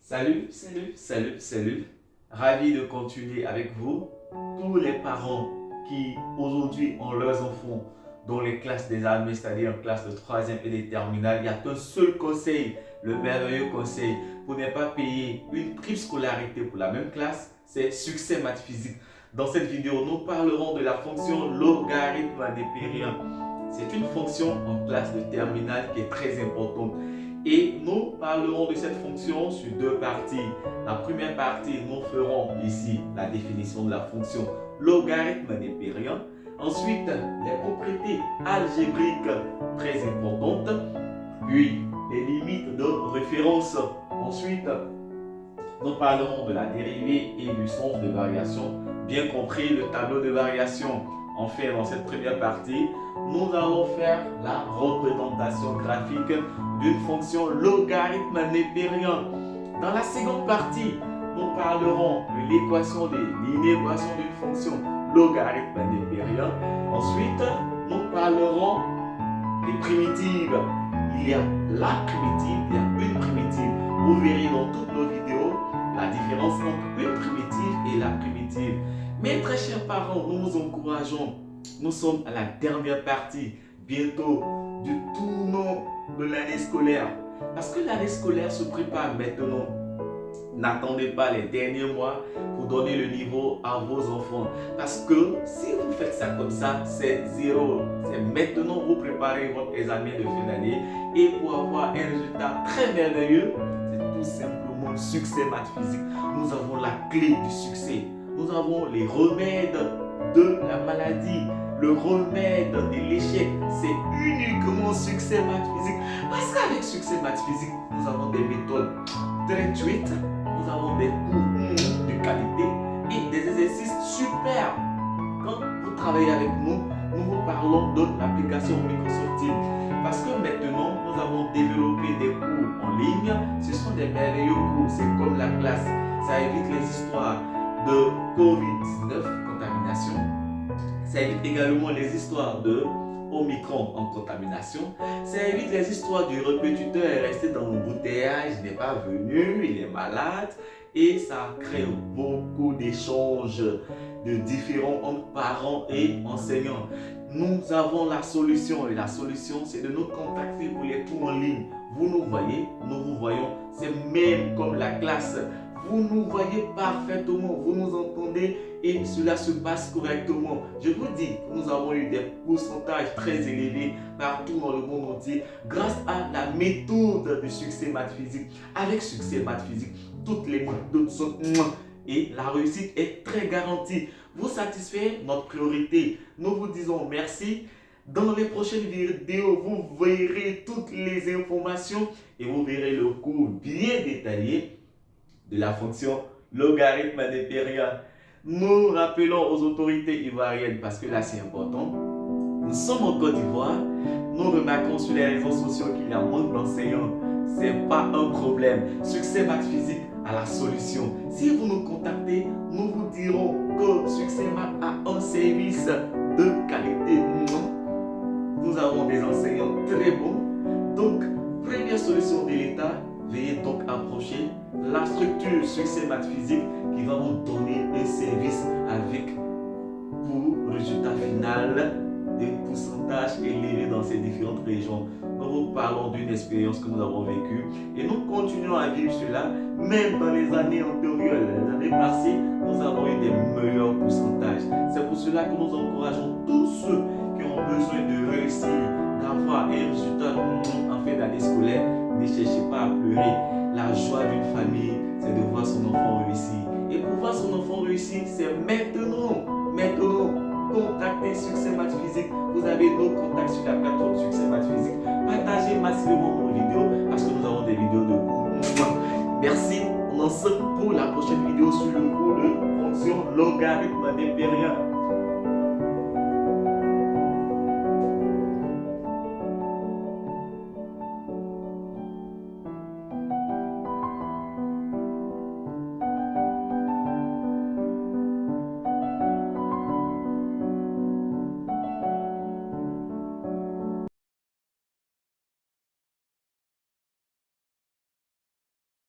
Salut. Ravi de continuer avec vous. Tous les parents qui aujourd'hui ont leurs enfants dans les classes des armées, c'est-à-dire en classe de 3e et des terminales, il n'y a qu'un seul conseil, le merveilleux conseil pour ne pas payer une prime scolarité pour la même classe, c'est succès maths physique. Dans cette vidéo, nous parlerons de la fonction logarithme népérien. C'est une fonction en classe de terminale qui est très importante. Et nous parlerons de cette fonction sur deux parties. La première partie, nous ferons ici la définition de la fonction logarithme népérien. Ensuite, les propriétés algébriques très importantes. Puis, les limites de référence. Ensuite, nous parlerons de la dérivée et du sens de variation. Bien compris le tableau de variation. Enfin, dans cette première partie, nous allons faire la représentation graphique d'une fonction logarithme népérien. Dans la seconde partie, nous parlerons de l'équation l'inéquation d'une fonction logarithme népérien. Ensuite, nous parlerons des primitives. Il y a la primitive, il y a une primitive. Vous verrez dans toutes nos vidéos la différence entre une primitive et la primitive. Mes très chers parents, nous vous encourageons. Nous sommes à la dernière partie, bientôt, du tournant de l'année scolaire. Parce que l'année scolaire se prépare maintenant. N'attendez pas les derniers mois pour donner le niveau à vos enfants. Parce que si vous faites ça comme ça, c'est zéro. C'est maintenant vous préparez votre examen de fin d'année. Et pour avoir un résultat très merveilleux, c'est tout simplement le succès maths physique. Nous avons la clé du succès. Nous avons les remèdes de la maladie, le remède de l'échec, c'est uniquement succès maths physique. Parce qu'avec succès maths physique, nous avons des méthodes gratuites, nous avons des cours de qualité et des exercices super. Quand vous travaillez avec nous, nous vous parlons de l'application Microsoft Teams. Parce que maintenant, nous avons développé des cours en ligne. Ce sont des merveilleux cours, c'est comme la classe. Ça évite les histoires de Covid-19, contamination. Ça évite également les histoires de Omicron en contamination. Ça évite les histoires du répétiteur est resté dans l'embouteillage, il n'est pas venu, il est malade. Et ça crée beaucoup d'échanges de différents entre parents et enseignants. Nous avons la solution et la solution c'est de nous contacter pour les cours en ligne. Vous nous voyez, nous vous voyons, c'est même comme la classe. Vous nous voyez parfaitement, vous nous entendez et cela se passe correctement. Je vous dis que nous avons eu des pourcentages très élevés partout dans le monde entier grâce à la méthode du succès maths physique. Avec succès maths physique, toutes les méthodes sont et la réussite est très garantie. Vous satisfait notre priorité. Nous vous disons merci. Dans les prochaines vidéos, vous verrez toutes les informations et vous verrez le cours bien détaillé de la fonction logarithme népérien. Nous rappelons aux autorités ivoiriennes, parce que là c'est important, nous sommes en Côte d'Ivoire, nous remarquons sur les réseaux sociaux qu'il y a moins d'enseignants. Ce n'est pas un problème. Succès maths physique a la solution. Si vous nous contactez, nous vous dirons que Succès maths a un service de qualité. Nous avons des enseignants très bons. Donc, première solution de l'État, veuillez donc approcher la structure succès maths physique qui va vous donner un service avec pour résultat final des pourcentages élevés dans ces différentes régions. Nous vous parlons d'une expérience que nous avons vécue et nous continuons à vivre cela même dans les années antérieures, les années passées, nous avons eu des meilleurs pourcentages. C'est pour cela que nous encourageons tous ceux qui ont besoin de réussir, d'avoir un résultat en fin d'année scolaire. Ne cherchez pas à pleurer. La joie d'une famille, c'est de voir son enfant réussir. Et pour voir son enfant réussir, c'est maintenant. Contactez Succès maths physique. Vous avez nos contacts sur la plateforme Succès maths physique. Partagez massivement nos vidéos parce que nous avons des vidéos de cours. Merci. On en sort pour la prochaine vidéo sur le cours de fonction logarithme népérien.